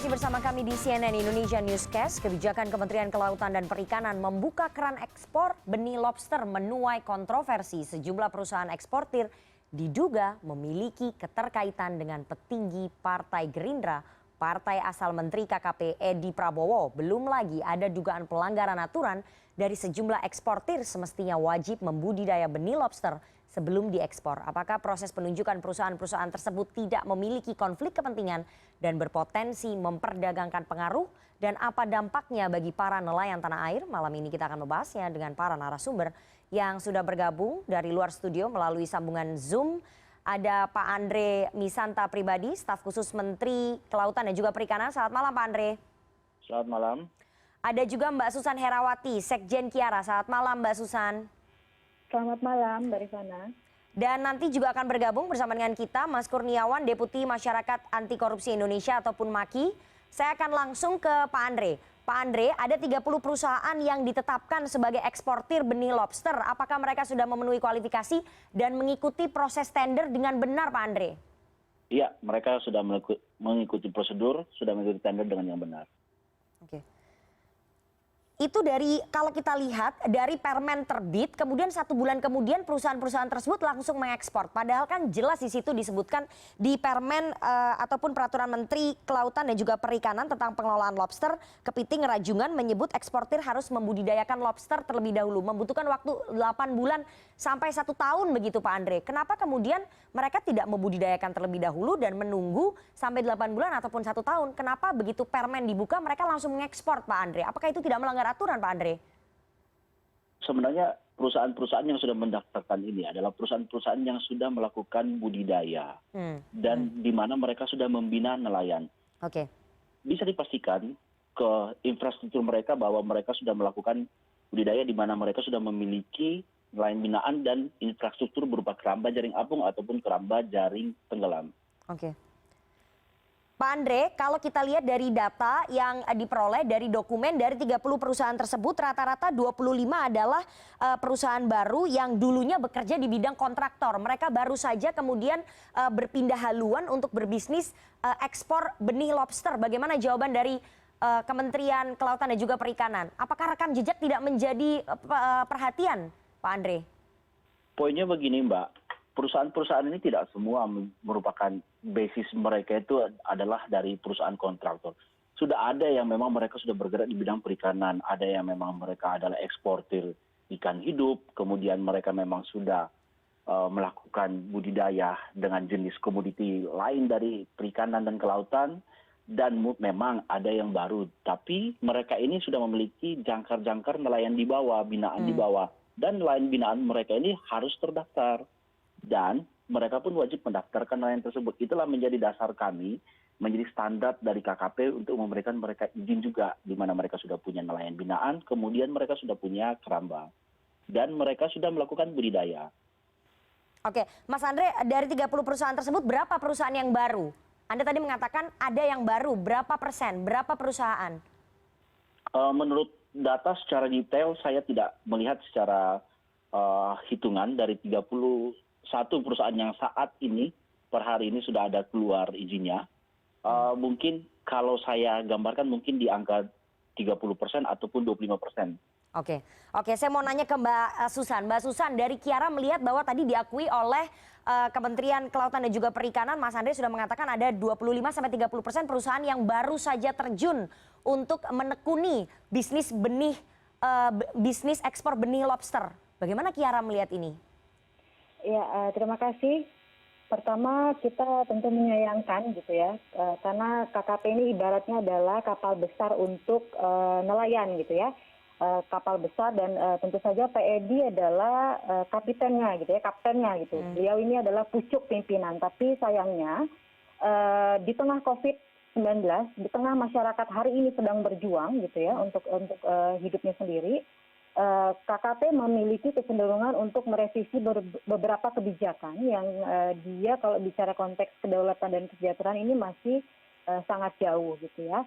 masih bersama kami di CNN Indonesia Newscast. Kebijakan Kementerian Kelautan dan Perikanan membuka keran ekspor benih lobster menuai kontroversi. Sejumlah perusahaan eksportir diduga memiliki keterkaitan dengan petinggi Partai Gerindra, partai asal Menteri KKP Edi Prabowo. Belum lagi ada dugaan pelanggaran aturan dari sejumlah eksportir semestinya wajib membudidaya benih lobster sebelum diekspor. Apakah proses penunjukan perusahaan-perusahaan tersebut tidak memiliki konflik kepentingan dan berpotensi memperdagangkan pengaruh? Dan apa dampaknya bagi para nelayan tanah air? Malam ini kita akan membahasnya dengan para narasumber yang sudah bergabung dari luar studio melalui sambungan Zoom. Ada Pak Andre Misanta Pribadi, staf khusus Menteri Kelautan dan juga Perikanan. Selamat malam Pak Andre. Selamat malam. Ada juga Mbak Susan Herawati, Sekjen Kiara. Selamat malam Mbak Susan. Selamat malam, Mbak Rifana. Dan nanti juga akan bergabung bersama dengan kita Mas Kurniawan, Deputi Masyarakat Anti Korupsi Indonesia ataupun MAKI. Saya akan langsung ke Pak Andre. Pak Andre, ada 30 perusahaan yang ditetapkan sebagai eksportir benih lobster. Apakah mereka sudah memenuhi kualifikasi dan mengikuti proses tender dengan benar, Pak Andre? Iya, mereka sudah mengikuti prosedur, sudah mengikuti tender dengan yang benar. Oke. Itu dari, kalau kita lihat dari permen terbit, kemudian 1 bulan kemudian perusahaan-perusahaan tersebut langsung mengekspor. Padahal kan jelas di situ disebutkan di permen ataupun peraturan Menteri Kelautan dan juga Perikanan tentang pengelolaan lobster, Kepiting Rajungan menyebut eksportir harus membudidayakan lobster terlebih dahulu. Membutuhkan waktu 8 bulan sampai 1 tahun begitu Pak Andre. Kenapa kemudian mereka tidak membudidayakan terlebih dahulu dan menunggu sampai 8 bulan ataupun 1 tahun? Kenapa begitu permen dibuka mereka langsung mengekspor Pak Andre? Apakah itu tidak melanggar aturan Pak Andre? Sebenarnya perusahaan-perusahaan yang sudah mendaftarkan ini adalah perusahaan-perusahaan yang sudah melakukan budidaya dan di mana mereka sudah membina nelayan. Oke. Bisa dipastikan ke infrastruktur mereka bahwa mereka sudah melakukan budidaya di mana mereka sudah memiliki nelayan binaan dan infrastruktur berupa keramba jaring apung ataupun keramba jaring tenggelam. Oke. Pak Andre, kalau kita lihat dari data yang diperoleh dari dokumen dari 30 perusahaan tersebut, rata-rata 25 adalah perusahaan baru yang dulunya bekerja di bidang kontraktor. Mereka baru saja kemudian berpindah haluan untuk berbisnis ekspor benih lobster. Bagaimana jawaban dari Kementerian Kelautan dan juga Perikanan? Apakah rekam jejak tidak menjadi perhatian, Pak Andre? Poinnya begini Mbak, perusahaan-perusahaan ini tidak semua merupakan basis mereka itu adalah dari perusahaan kontraktor. Sudah ada yang memang mereka sudah bergerak di bidang perikanan, ada yang memang mereka adalah eksportir ikan hidup, kemudian mereka memang sudah melakukan budidaya dengan jenis komoditi lain dari perikanan dan kelautan, dan memang ada yang baru. Tapi mereka ini sudah memiliki jangkar-jangkar nelayan di bawah, binaan di bawah. Dan nelayan binaan mereka ini harus terdaftar. Dan mereka pun wajib mendaftarkan nelayan tersebut. Itulah menjadi dasar kami, menjadi standar dari KKP untuk memberikan mereka izin juga, di mana mereka sudah punya nelayan binaan, kemudian mereka sudah punya keramba. Dan mereka sudah melakukan budidaya. Oke, Mas Andre, dari 30 perusahaan tersebut berapa perusahaan yang baru? Anda tadi mengatakan ada yang baru, berapa persen, berapa perusahaan? Menurut data secara detail, saya tidak melihat secara hitungan dari 31 perusahaan yang saat ini per hari ini sudah ada keluar izinnya. Mungkin kalau saya gambarkan mungkin di angka 30% ataupun 25%. Oke, saya mau nanya ke Mbak Susan. Mbak Susan, dari Kiara melihat bahwa tadi diakui oleh Kementerian Kelautan dan juga Perikanan, Mas Andre sudah mengatakan ada 25-30% perusahaan yang baru saja terjun untuk menekuni bisnis bisnis ekspor benih lobster. Bagaimana Kiara melihat ini? Ya, terima kasih. Pertama kita tentu menyayangkan gitu ya, karena KKP ini ibaratnya adalah kapal besar untuk nelayan gitu ya, kapal besar dan tentu saja Pak Edi adalah kapitennya gitu ya, kaptennya gitu. Beliau ini adalah pucuk pimpinan, tapi sayangnya di tengah COVID-19, di tengah masyarakat hari ini sedang berjuang gitu ya untuk hidupnya sendiri. KKP memiliki kecenderungan untuk merevisi beberapa kebijakan yang dia kalau bicara konteks kedaulatan dan kesejahteraan ini masih sangat jauh gitu ya.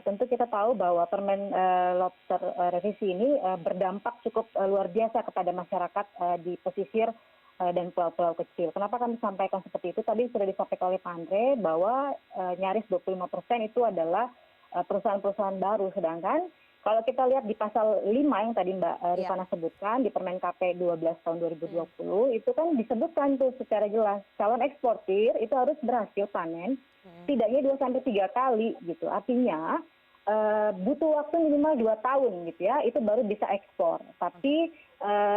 Tentu kita tahu bahwa permen lobster revisi ini berdampak cukup luar biasa kepada masyarakat di pesisir dan pulau-pulau kecil. Kenapa kami sampaikan seperti itu? Tadi sudah disampaikan oleh Pak Andre bahwa nyaris 25% itu adalah perusahaan-perusahaan baru. Sedangkan kalau kita lihat di pasal 5 yang tadi Mbak Rifana sebutkan di Permen KP 12 tahun 2020 itu kan disebutkan tuh secara jelas calon eksportir itu harus berhasil panen setidaknya 2 sampai 3 kali gitu. Artinya butuh waktu minimal 2 tahun gitu ya, itu baru bisa ekspor. Tapi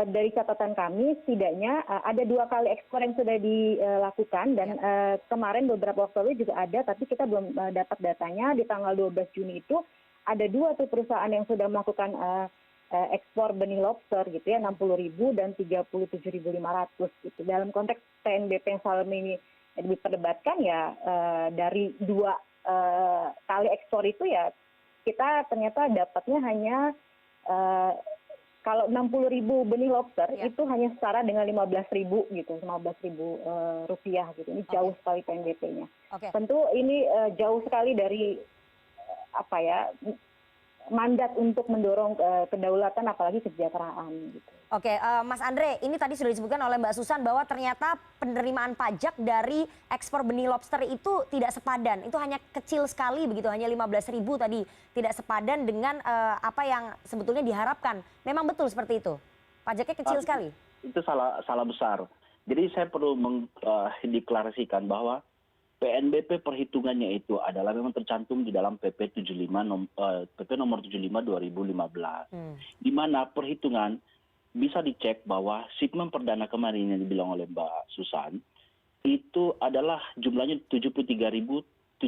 dari catatan kami setidaknya ada 2 kali ekspor yang sudah dilakukan dan kemarin beberapa waktu lalu juga ada, tapi kita belum dapat datanya. Di tanggal 12 Juni itu ada 2 tuh perusahaan yang sudah melakukan ekspor benih lobster gitu ya, 60.000 dan 37.500 gitu. Dalam konteks PNBP yang selama ini diperdebatkan ya dari 2 kali ekspor itu ya kita ternyata dapatnya hanya kalau 60.000 benih lobster itu hanya setara dengan 15.000 gitu, 15.000 rupiah gitu. Ini jauh sekali PNBP-nya. Tentu ini jauh sekali dari apa ya mandat untuk mendorong kedaulatan apalagi kesejahteraan gitu. Oke, Mas Andre, ini tadi sudah disebutkan oleh Mbak Susan bahwa ternyata penerimaan pajak dari ekspor benih lobster itu tidak sepadan. Itu hanya kecil sekali begitu, hanya 15.000 tadi. Tidak sepadan dengan apa yang sebetulnya diharapkan. Memang betul seperti itu? Pajaknya kecil sekali? Itu salah besar. Jadi saya perlu diklarasikan bahwa PNBP perhitungannya itu adalah memang tercantum di dalam PP nomor 75 2015. Di mana perhitungan bisa dicek bahwa shipment perdana kemarin yang dibilang oleh Mbak Susan itu adalah jumlahnya 73.306,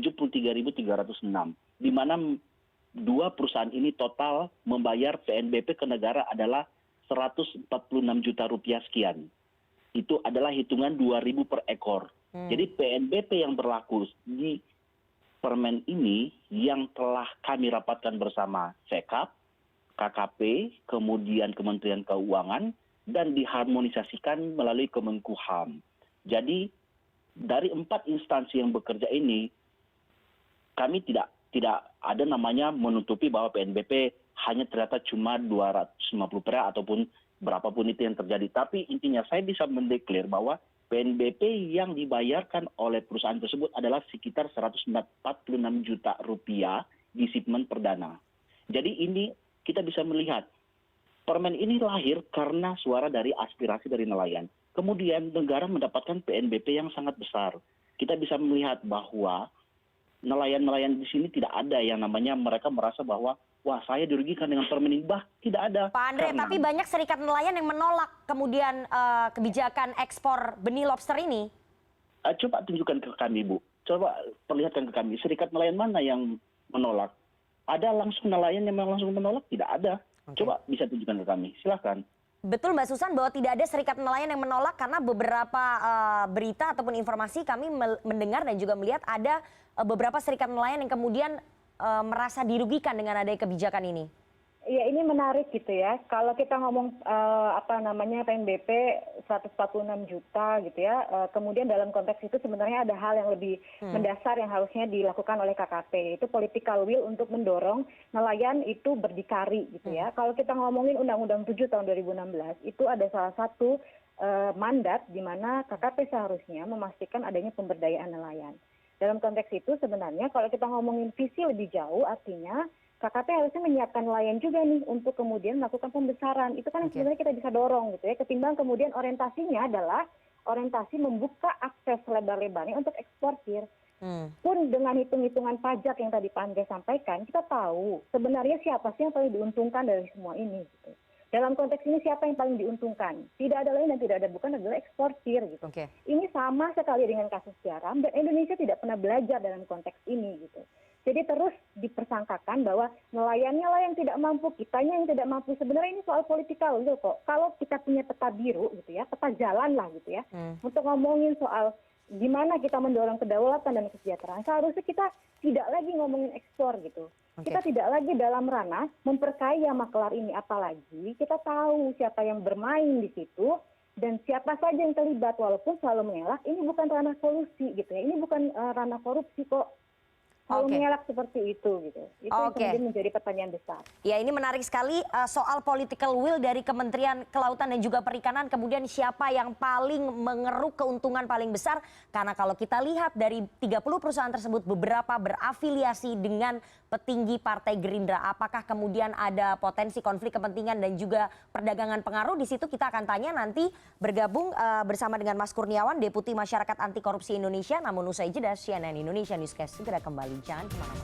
di mana 2 perusahaan ini total membayar PNBP ke negara adalah 146 juta rupiah sekian. Itu adalah hitungan 2.000 per ekor. Jadi PNBP yang berlaku di permen ini yang telah kami rapatkan bersama Sekap, KKP, kemudian Kementerian Keuangan, dan diharmonisasikan melalui Kemenkumham. Jadi dari 4 instansi yang bekerja ini, kami tidak ada namanya menutupi bahwa PNBP hanya ternyata cuma 250 perak ataupun berapapun itu yang terjadi. Tapi intinya saya bisa mendeklar bahwa PNBP yang dibayarkan oleh perusahaan tersebut adalah sekitar 146 juta rupiah di shipment perdana. Jadi ini kita bisa melihat permen ini lahir karena suara dari aspirasi dari nelayan. Kemudian negara mendapatkan PNBP yang sangat besar. Kita bisa melihat bahwa nelayan-nelayan di sini tidak ada yang namanya mereka merasa bahwa wah saya dirugikan dengan permen ini. Tidak ada. Pak Andre, tapi banyak serikat nelayan yang menolak kemudian kebijakan ekspor benih lobster ini. Coba tunjukkan ke kami, Bu. Coba perlihatkan ke kami. Serikat nelayan mana yang menolak? Ada langsung nelayan yang langsung menolak? Tidak ada. Coba bisa tunjukkan ke kami. Silahkan. Betul Mbak Susan bahwa tidak ada serikat nelayan yang menolak karena beberapa berita ataupun informasi kami mendengar dan juga melihat ada beberapa serikat nelayan yang kemudian merasa dirugikan dengan adanya kebijakan ini. Iya, ini menarik gitu ya. Kalau kita ngomong PNBP 146 juta gitu ya. Kemudian dalam konteks itu sebenarnya ada hal yang lebih mendasar yang harusnya dilakukan oleh KKP. Itu political will untuk mendorong nelayan itu berdikari gitu ya. Kalau kita ngomongin Undang-Undang 7 tahun 2016, itu ada salah satu mandat di mana KKP seharusnya memastikan adanya pemberdayaan nelayan. Dalam konteks itu sebenarnya kalau kita ngomongin visi lebih jauh artinya KKP harusnya menyiapkan nelayan juga nih untuk kemudian melakukan pembesaran. Itu kan sebenarnya kita bisa dorong gitu ya. Ketimbang kemudian orientasinya adalah orientasi membuka akses lebar-lebarnya untuk eksportir. Pun dengan hitung-hitungan pajak yang tadi Pak Andre sampaikan, kita tahu sebenarnya siapa sih yang paling diuntungkan dari semua ini. Gitu. Dalam konteks ini siapa yang paling diuntungkan? Tidak ada lain dan tidak ada bukan adalah eksportir gitu. Ini sama sekali dengan kasus garam dan Indonesia tidak pernah belajar dalam konteks ini gitu. Jadi terus dipersangkakan bahwa nelayannya lah yang tidak mampu, kitanya yang tidak mampu. Sebenarnya ini soal politikal gitu kok. Kalau kita punya peta biru gitu ya, peta jalan lah gitu ya. Untuk ngomongin soal gimana kita mendorong kedaulatan dan kesejahteraan, seharusnya kita tidak lagi ngomongin ekspor gitu. Kita tidak lagi dalam ranah memperkaya maklar ini, apalagi kita tahu siapa yang bermain di situ dan siapa saja yang terlibat, walaupun selalu mengelak ini bukan ranah kolusi gitu ya, ini bukan ranah korupsi kok. mau Oke. mengelak seperti itu gitu. Itu yang Oke. kemudian menjadi pertanyaan besar. Ya, ini menarik sekali soal political will dari Kementerian Kelautan dan juga Perikanan. Kemudian siapa yang paling mengeruk keuntungan paling besar? Karena kalau kita lihat dari 30 perusahaan tersebut beberapa berafiliasi dengan petinggi Partai Gerindra. Apakah kemudian ada potensi konflik kepentingan dan juga perdagangan pengaruh? Di situ kita akan tanya nanti bergabung bersama dengan Mas Kurniawan, Deputi Masyarakat Anti Korupsi Indonesia. Namun usai jeda, CNN Indonesia Newscast segera kembali. Jangan kemana-mana.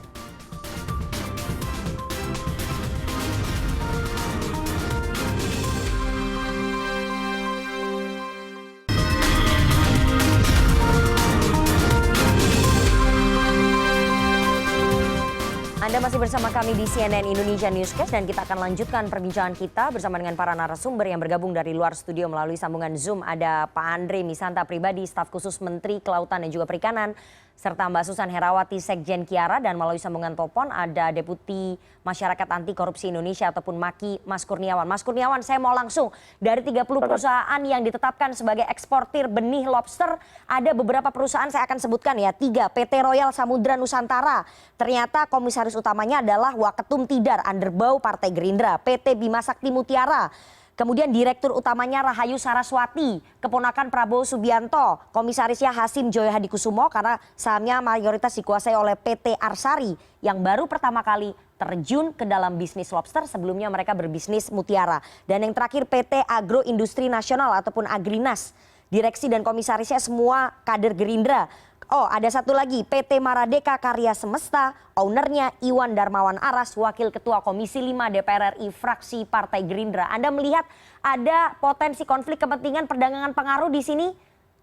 Anda masih bersama kami di CNN Indonesia Newscast dan kita akan lanjutkan perbincangan kita bersama dengan para narasumber yang bergabung dari luar studio melalui sambungan Zoom. Ada Pak Andre Misanta Pribadi, staf khusus Menteri Kelautan dan juga Perikanan, serta Mbak Susan Herawati, Sekjen Kiara, dan melalui sambungan telepon ada Deputi Masyarakat Anti Korupsi Indonesia ataupun MAKI, Mas Kurniawan. Mas Kurniawan, saya mau langsung dari 30 perusahaan yang ditetapkan sebagai eksportir benih lobster, ada beberapa perusahaan saya akan sebutkan ya, 3, PT Royal Samudra Nusantara, ternyata komisaris utamanya adalah Waketum Tidar, underbau Partai Gerindra, PT Bima Sakti Mutiara. Kemudian Direktur Utamanya Rahayu Saraswati, keponakan Prabowo Subianto, komisarisnya Hasim Joyo Hadikusumo karena sahamnya mayoritas dikuasai oleh PT Arsari yang baru pertama kali terjun ke dalam bisnis lobster, sebelumnya mereka berbisnis mutiara. Dan yang terakhir PT Agro Industri Nasional ataupun Agrinas, direksi dan komisarisnya semua kader Gerindra. Oh, ada satu lagi, PT Maradeka Karya Semesta, ownernya Iwan Darmawan Aras, Wakil Ketua Komisi 5 DPR RI fraksi Partai Gerindra. Anda melihat ada potensi konflik kepentingan perdagangan pengaruh di sini,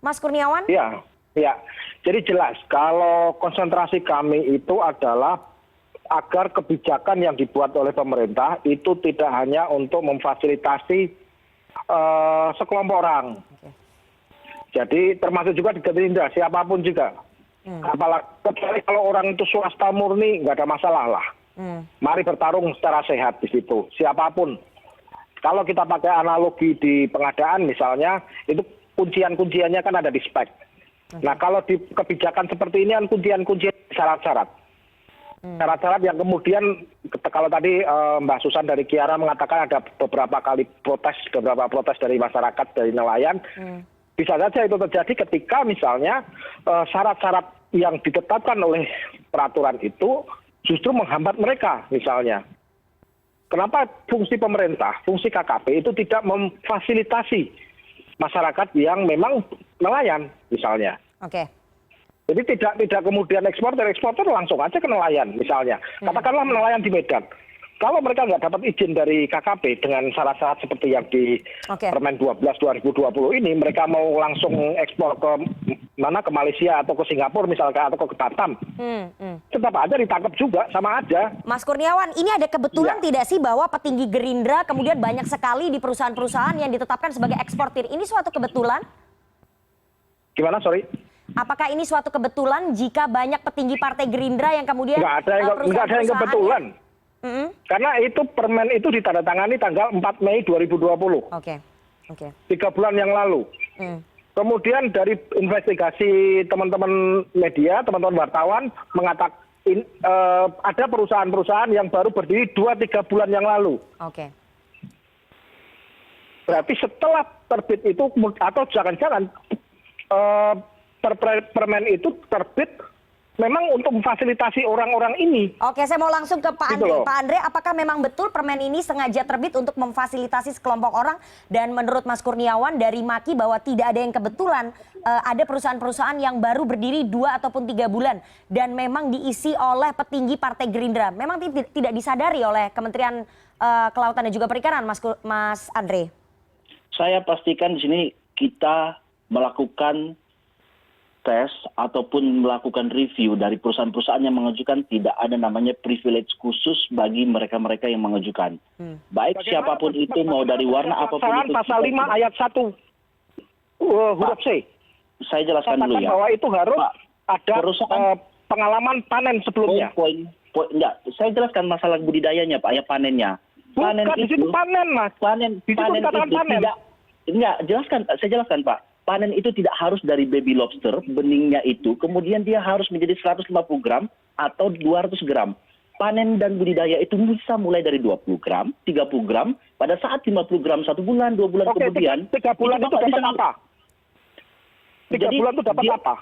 Mas Kurniawan? Ya, ya. Jadi jelas kalau konsentrasi kami itu adalah agar kebijakan yang dibuat oleh pemerintah itu tidak hanya untuk memfasilitasi sekelompok orang. Jadi termasuk juga di Gerindra, siapapun juga. Apalagi kecuali kalau orang itu swasta murni, nggak ada masalah lah. Mari bertarung secara sehat di situ, siapapun. Kalau kita pakai analogi di pengadaan misalnya, itu kuncian-kunciannya kan ada di spek. Nah kalau di kebijakan seperti ini kan kuncian-kuncian syarat-syarat. Syarat-syarat yang kemudian kalau tadi Mbak Susan dari Kiara mengatakan ada beberapa protes dari masyarakat, dari nelayan. Bisa saja itu terjadi ketika misalnya syarat-syarat yang ditetapkan oleh peraturan itu justru menghambat mereka misalnya. Kenapa fungsi pemerintah, fungsi KKP itu tidak memfasilitasi masyarakat yang memang nelayan misalnya. Oke. Jadi tidak kemudian eksportir langsung aja ke nelayan misalnya. Katakanlah nelayan di Medan. Kalau mereka nggak dapat izin dari KKP dengan syarat-syarat seperti yang di Permen 12 2020 ini, mereka mau langsung ekspor ke mana, ke Malaysia atau ke Singapura misalkan, atau ke Batam, tetap aja ditangkap juga, sama aja. Mas Kurniawan, ini ada kebetulan tidak sih bahwa petinggi Gerindra kemudian banyak sekali di perusahaan-perusahaan yang ditetapkan sebagai eksportir? Ini suatu kebetulan? Gimana, sorry? Apakah ini suatu kebetulan jika banyak petinggi Partai Gerindra yang kemudian nggak ada yang kebetulan. Karena itu permen itu ditandatangani tanggal 4 Mei 2020. Oke. 3 bulan yang lalu. Kemudian dari investigasi teman-teman media, teman-teman wartawan mengatakan ada perusahaan-perusahaan yang baru berdiri 2-3 bulan yang lalu. Oke. Berarti setelah terbit itu atau jangan-jangan permen itu terbit memang untuk memfasilitasi orang-orang ini. Oke, saya mau langsung ke Pak Gitu Andre. loh. Pak Andre, apakah memang betul permen ini sengaja terbit untuk memfasilitasi sekelompok orang? Dan menurut Mas Kurniawan dari MAKI bahwa tidak ada yang kebetulan, ada perusahaan-perusahaan yang baru berdiri 2 ataupun 3 bulan dan memang diisi oleh petinggi Partai Gerindra. Memang tidak disadari oleh Kementerian Kelautan dan juga Perikanan, Mas Andre. Saya pastikan di sini kita melakukan tes ataupun melakukan review dari perusahaan-perusahaan yang mengajukan, tidak ada namanya privilege khusus bagi mereka-mereka yang mengajukan. Baik siapapun itu, mau dari warna apapun itu. Pasal 5 ayat 1 huruf C. Saya jelaskan dulu ya. Bahwa itu harus Pak, ada pengalaman panen sebelumnya. Enggak, saya jelaskan masalah budidayanya Pak, ya panennya. Panen Bukan, di situ panen Mas. Panen Di situ dikatakan itu panen. tidak. Enggak, saya jelaskan Pak. panen itu tidak harus dari baby lobster, beningnya itu, kemudian dia harus menjadi 150 gram atau 200 gram. Panen dan budidaya itu bisa mulai dari 20 gram, 30 gram, pada saat 50 gram 1 bulan, 2 bulan Oke, kemudian. 3 bulan itu Bapak dapat bisa- apa? 3 Jadi, bulan itu dapat dia- apa?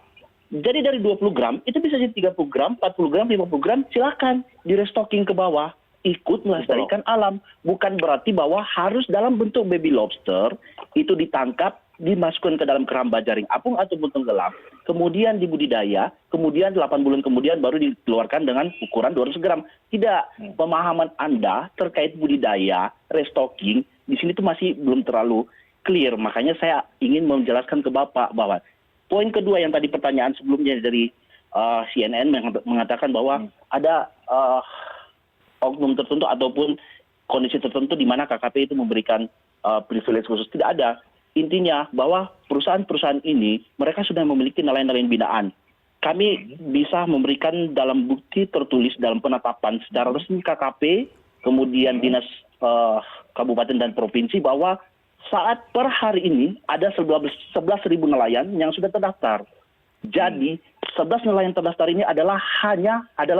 Jadi dari 20 gram, itu bisa jadi 30 gram, 40 gram, 50 gram, silakan di restocking ke bawah. Ikut melestarikan alam. Bukan berarti bahwa harus dalam bentuk baby lobster, itu ditangkap, dimasukkan ke dalam keramba jaring apung ataupun tenggelam, kemudian dibudidaya, kemudian 8 bulan kemudian baru dikeluarkan dengan ukuran 200 gram. Tidak, pemahaman Anda terkait budidaya, restocking, di sini tuh masih belum terlalu clear. Makanya saya ingin menjelaskan ke Bapak bahwa poin kedua yang tadi pertanyaan sebelumnya dari CNN mengatakan bahwa ada oknum tertentu ataupun kondisi tertentu di mana KKP itu memberikan privilege khusus. Tidak ada. Intinya bahwa perusahaan-perusahaan ini mereka sudah memiliki nelayan-nelayan binaan. Kami bisa memberikan dalam bukti tertulis dalam penetapan secara resmi KKP, kemudian dinas kabupaten dan provinsi bahwa saat per hari ini ada 11.000 nelayan yang sudah terdaftar. Jadi 11 nelayan terdaftar ini adalah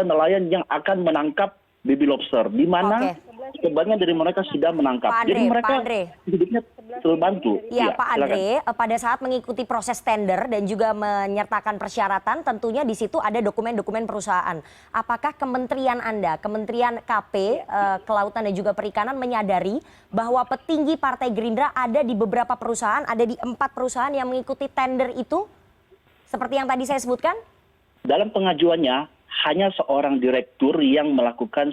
nelayan yang akan menangkap baby lobster, di mana sebagian dari mereka sudah menangkap. Pak Andre, Jadi mereka Pak Andre. hidupnya terbantu. Ya, Pak silakan. Andre, pada saat mengikuti proses tender dan juga menyertakan persyaratan, tentunya di situ ada dokumen-dokumen perusahaan. Apakah Kementerian Anda, Kementerian KP, Kelautan dan juga Perikanan menyadari bahwa petinggi Partai Gerindra ada di beberapa perusahaan, ada di 4 perusahaan yang mengikuti tender itu? Seperti yang tadi saya sebutkan? Dalam pengajuannya, hanya seorang direktur yang melakukan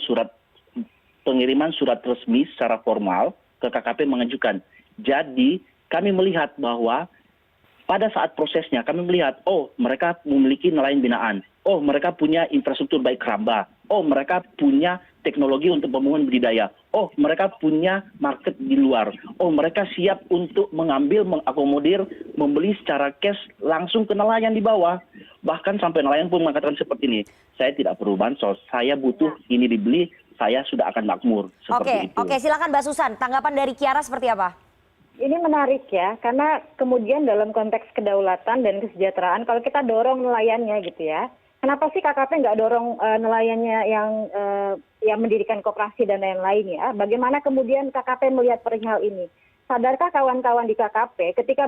pengiriman surat resmi secara formal ke KKP mengajukan. Jadi kami melihat bahwa pada saat prosesnya kami melihat, oh mereka memiliki nelayan binaan, oh mereka punya infrastruktur baik keramba, oh mereka punya teknologi untuk pembangunan budidaya, oh mereka punya market di luar, oh mereka siap untuk mengambil, mengakomodir, membeli secara cash langsung ke nelayan di bawah. Bahkan sampai nelayan pun mengatakan seperti ini, saya tidak perlu bansos, saya butuh ini dibeli, saya sudah akan makmur. Seperti itu. Oke, silakan Mbak Susan. Tanggapan dari Kiara seperti apa? Ini menarik ya, karena kemudian dalam konteks kedaulatan dan kesejahteraan, kalau kita dorong nelayannya gitu ya, kenapa sih KKP nggak dorong nelayannya yang mendirikan koperasi dan lain-lain ya? Bagaimana kemudian KKP melihat perihal ini? Sadarkah kawan-kawan di KKP ketika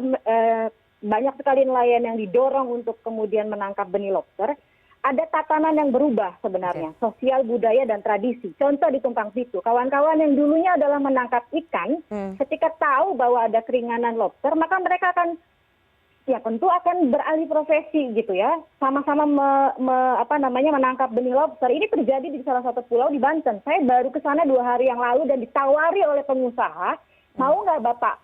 banyak sekali nelayan yang didorong untuk kemudian menangkap benih lobster, ada tatanan yang berubah sebenarnya, sosial, budaya, dan tradisi. Contoh di Tumpang Pitu, kawan-kawan yang dulunya adalah menangkap ikan, ketika tahu bahwa ada keringanan lobster, maka mereka akan, ya tentu akan beralih profesi gitu ya, sama-sama menangkap benih lobster. Ini terjadi di salah satu pulau di Banten. Saya baru ke sana 2 hari yang lalu dan ditawari oleh pengusaha, mau nggak Bapak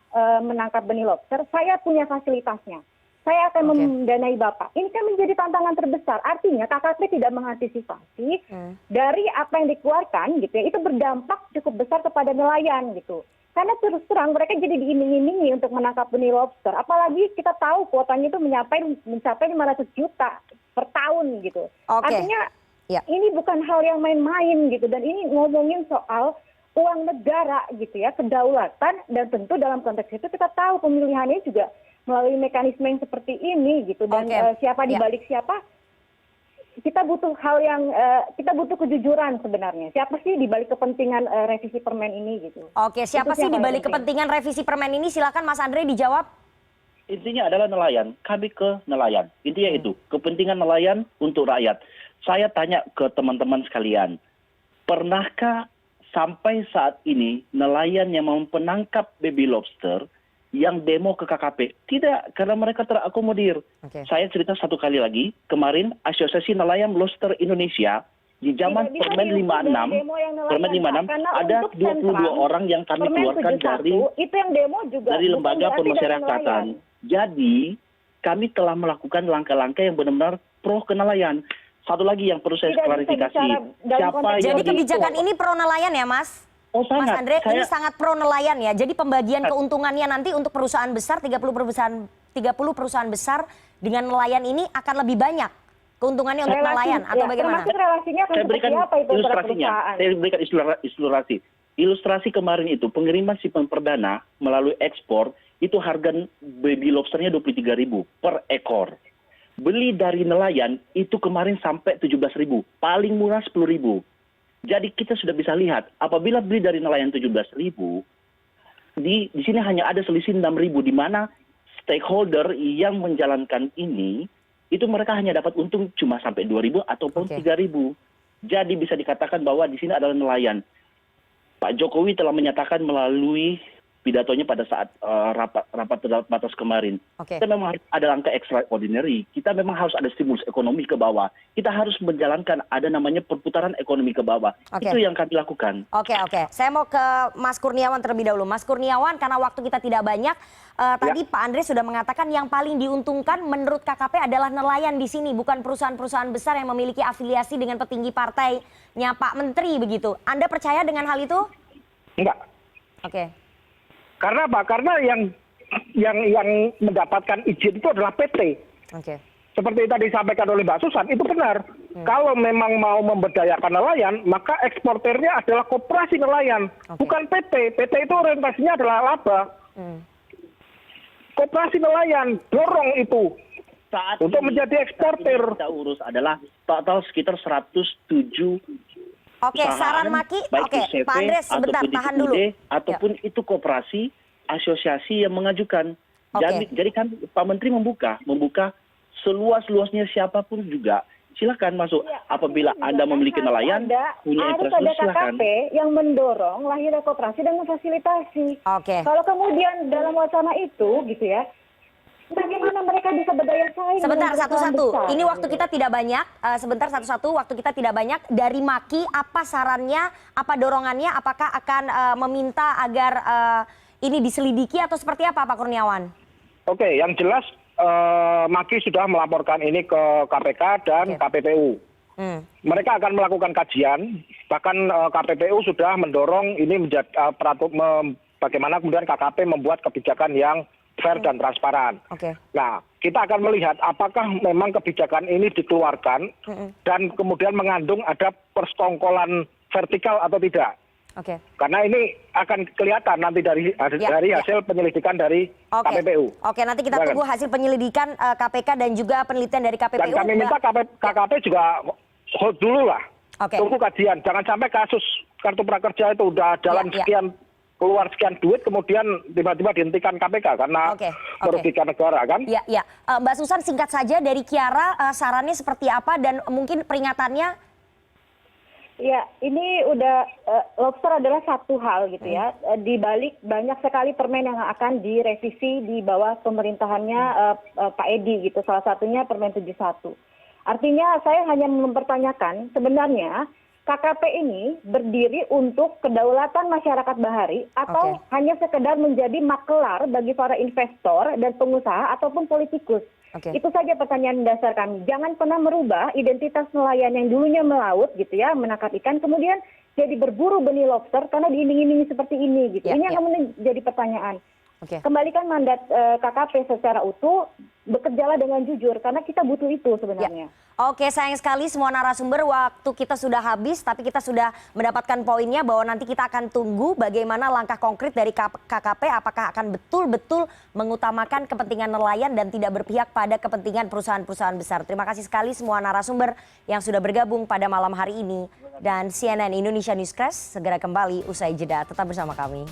menangkap benih lobster? Saya punya fasilitasnya. Saya akan mendanai Bapak. Ini kan menjadi tantangan terbesar. Artinya KKP tidak mengantisipasi dari apa yang dikeluarkan gitu ya. Itu berdampak cukup besar kepada nelayan gitu. Karena terus terang mereka jadi diiming-imingi untuk menangkap benih lobster. Apalagi kita tahu kuotanya itu mencapai 500 juta per tahun gitu. Artinya ini bukan hal yang main-main gitu. Dan ini ngomongin soal uang negara gitu ya, kedaulatan, dan tentu dalam konteks itu kita tahu pemilihannya juga melalui mekanisme yang seperti ini gitu, dan siapa dibalik siapa, kita butuh kita butuh kejujuran sebenarnya. Siapa sih dibalik kepentingan revisi permen ini gitu? Oke, siapa sih dibalik kepentingan revisi permen ini? Silakan Mas Andre dijawab. Intinya adalah nelayan, kami ke nelayan. Intinya itu, kepentingan nelayan untuk rakyat. Saya tanya ke teman-teman sekalian, pernahkah sampai saat ini nelayan yang mau menangkap baby lobster yang demo ke KKP? Tidak, karena mereka terakomodir. Saya cerita satu kali lagi, kemarin Asosiasi Nelayan Lobster Indonesia di zaman Permen 56 ada 22 orang yang kami keluarkan dari lembaga pemasyarakatan. Jadi kami telah melakukan langkah-langkah yang benar-benar pro ke nelayan. Satu lagi yang perlu saya klarifikasi. Jadi kebijakan ini pro nelayan ya, Mas? Oh, Mas sangat. Andre, ini sangat pro nelayan ya. Jadi pembagian keuntungannya nanti untuk perusahaan besar, 30 perusahaan besar dengan nelayan ini akan lebih banyak keuntungannya untuk nelayan atau bagaimana? Termasuk relasinya akan seperti apa itu antara perusahaan? Saya berikan ilustrasi. Ilustrasi kemarin itu pengiriman shipment perdana melalui ekspor itu harga baby lobsternya 23.000 per ekor. Beli dari nelayan itu kemarin sampai 17.000, paling murah 10.000. Jadi kita sudah bisa lihat, apabila beli dari nelayan 17.000, di sini hanya ada selisih 6.000, di mana stakeholder yang menjalankan ini, itu mereka hanya dapat untung cuma sampai 2.000 ataupun 3.000. Jadi bisa dikatakan bahwa di sini adalah nelayan. Pak Jokowi telah menyatakan melalui pidatonya pada saat rapat terbatas kemarin. Kita memang harus ada langkah extraordinary. Kita memang harus ada stimulus ekonomi ke bawah. Kita harus menjalankan ada namanya perputaran ekonomi ke bawah. Itu yang kami lakukan. Oke. Saya mau ke Mas Kurniawan terlebih dahulu. Mas Kurniawan, karena waktu kita tidak banyak, tadi Pak Andre sudah mengatakan yang paling diuntungkan menurut KKP adalah nelayan di sini, bukan perusahaan-perusahaan besar yang memiliki afiliasi dengan petinggi partainya Pak Menteri begitu. Anda percaya dengan hal itu? Enggak. Oke. Karena apa? Karena yang mendapatkan izin itu adalah PT. Oke. Seperti tadi disampaikan oleh Mbak Susan, itu benar. Kalau memang mau memberdayakan nelayan, maka eksportirnya adalah koperasi nelayan, bukan PT. PT itu orientasinya adalah laba. Koperasi nelayan, dorong itu Saat untuk ini, menjadi eksportir. Kita urus adalah total sekitar 107 Oke, saran Maki. Oke, Pak Andre sebentar, tahan dulu. Ataupun itu koperasi, asosiasi yang mengajukan. Jadi kan Pak Menteri membuka seluas-luasnya siapapun juga. Silakan masuk. Apabila Anda memiliki nelayan, punya harus infrastruktur, ada silakan. KKP yang mendorong lahirnya koperasi dan memfasilitasi. Kalau kemudian dalam wacana itu gitu ya, bagaimana mereka bisa berdaya saing? Sebentar, satu-satu. Ini waktu kita tidak banyak. Sebentar, satu-satu. Waktu kita tidak banyak. Dari Maki, apa sarannya, apa dorongannya? Apakah akan meminta agar ini diselidiki atau seperti apa, Pak Kurniawan? Oke, yang jelas Maki sudah melaporkan ini ke KPK dan KPPU. Mereka akan melakukan kajian. Bahkan KPPU sudah mendorong ini menjadi bagaimana kemudian KKP membuat kebijakan yang fair dan transparan. Nah, kita akan melihat apakah memang kebijakan ini dikeluarkan dan kemudian mengandung ada persekongkolan vertikal atau tidak. Karena ini akan kelihatan nanti dari hasil penyelidikan dari KPPU. Nanti kita tunggu hasil penyelidikan KPK dan juga penelitian dari KPPU. Dan kami minta KKP juga hold dulu lah. Tunggu kajian. Jangan sampai kasus kartu prakerja itu udah jalan keluar sekian duit kemudian tiba-tiba dihentikan KPK karena merugikan negara kan? Mbak Susan, singkat saja dari Kiara, sarannya seperti apa dan mungkin peringatannya? Ya, ini udah lobster adalah satu hal gitu ya. Di balik banyak sekali permen yang akan direvisi di bawah pemerintahannya Pak Edi gitu. Salah satunya Permen 71. Artinya saya hanya mempertanyakan sebenarnya KKP ini berdiri untuk kedaulatan masyarakat bahari atau hanya sekedar menjadi makelar bagi para investor dan pengusaha ataupun politikus. Itu saja pertanyaan dasar kami. Jangan pernah merubah identitas nelayan yang dulunya melaut gitu ya, menangkap ikan, kemudian jadi berburu benih lobster karena diiming-imingi seperti ini gitu. Ini yang menjadi pertanyaan. Kembalikan mandat KKP secara utuh, bekerjalah dengan jujur karena kita butuh itu sebenarnya. Sayang sekali semua narasumber, waktu kita sudah habis tapi kita sudah mendapatkan poinnya bahwa nanti kita akan tunggu bagaimana langkah konkret dari KKP, apakah akan betul-betul mengutamakan kepentingan nelayan dan tidak berpihak pada kepentingan perusahaan-perusahaan besar. Terima kasih sekali semua narasumber yang sudah bergabung pada malam hari ini, dan CNN Indonesia Newscast segera kembali usai jeda. Tetap bersama kami.